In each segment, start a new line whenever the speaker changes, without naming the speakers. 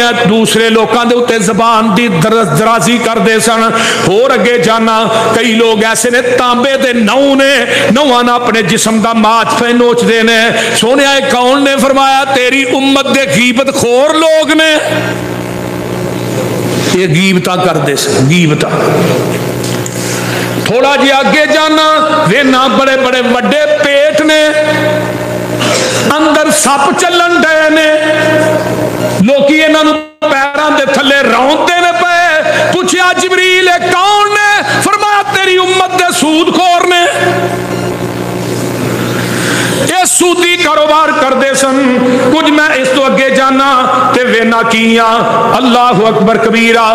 سونے دوسرے لوگوں دے اتے زبان دی درازی کر دے سن. اور اگے جانا کئی لوگ ایسے نے تانبے دے نو نے نواں اپنے جسم دا ماچ پہ نوچ دے نے. سونے کون نے فرمایا تیری امت دے غیبت خور لوگ نے. یہ غیبتاں کر دے سن غیبتاں. تھوڑا جی آگے جانا وینا بڑے بڑے وڈے پیٹ نے اندر سپ چلن ڈے نے لوکی انہاں نوں پیراں دے تھلے روندے نے پے. پوچھیا جبریل کون نے؟ فرمایا تیری امت دے سود خور نے. یہ سودی کاروبار کر دے سن. کچھ میں اس تو اگے جانا تے وینا کیاں اللہ اکبر کبیرہ.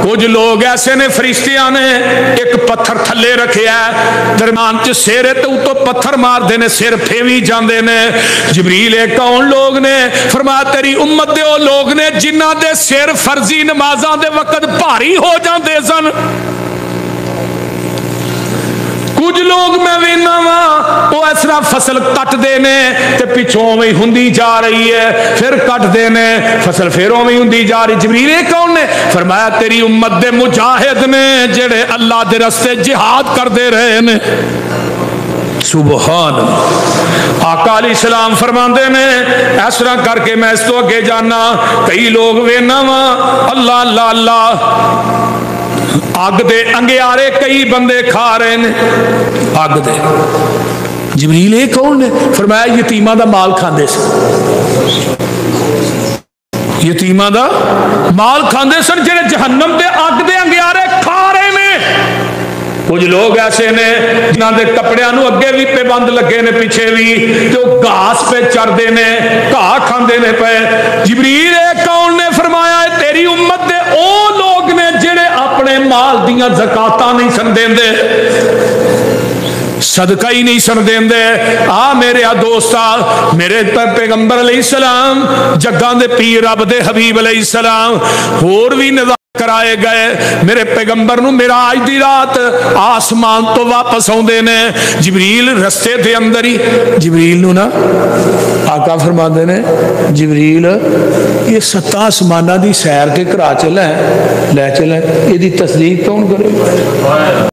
کچھ لوگ ایسے نے فرشتیاں نے ایک پتھر تھلے رکھے ہے درمیان چ سیرے تے اتو پتھر مار دے نے سر پھیوی جاندے نے. جبریل کون لوگ نے؟ فرمایا تیری امت دے او لوگ نے جنہاں دے سر فرضی نمازاں دے وقت بھاری ہو جاندے سن. کچھ لوگ میں وینا وا وہ اس طرح فصل کٹ دے نے تے پچھوں میں ہندی جا رہی ہے پھر کٹ دے نے فصل پھروں میں ہندی جا رہی. جبریل کون نے؟ فرمایا تیری امت دے مجاہد نے جڑے اللہ دے راستے جہاد کر دے رہے نے. سبحان آقا علیہ السلام فرماندے نے اس طرح کر کے میں اس تو اگے جانا کئی لوگ وینا وا اللہ اللہ اللہ اگ دے انگیارے کئی بندے کھا رہے نے اگ دے. جبریل کون نے؟ فرمایا یتیماں دا مال کھاندے سن. یتیماں دا مال کھاندے سن جڑے جہنم دے اگ دے انگیارے کھا رہے نے. کچھ لوگ ایسے نے جنہاں دے کپڑیاں نو اگے بھی پہ بند لگے نے پیچھے بھی تو گھاس پہ چردے نے گھا کھاندے نے پے. جبریل کون نے؟ فرمایا تیری امت دے او لوگ نے جڑے اپنے مال دیاں زکاتاں نہیں سن دیندے صدقہ ہی نہیں سن دیندے. آ میرے دوستا میرے پیغمبر علیہ السلام جگاں دے پیر رب دے حبیب علیہ السلام اور بھی نظام کرائے گئے. میرے پیغمبر نو معراج دی رات آسمان تو واپس آوندے نے. جبریل رستے دے اندر ہی جبریل نو نا آقا فرماندے نے جبریل یہ 7 آسماناں دی سیر کے کرا چلے لے چلے یہ دی تصدیق کون کرے؟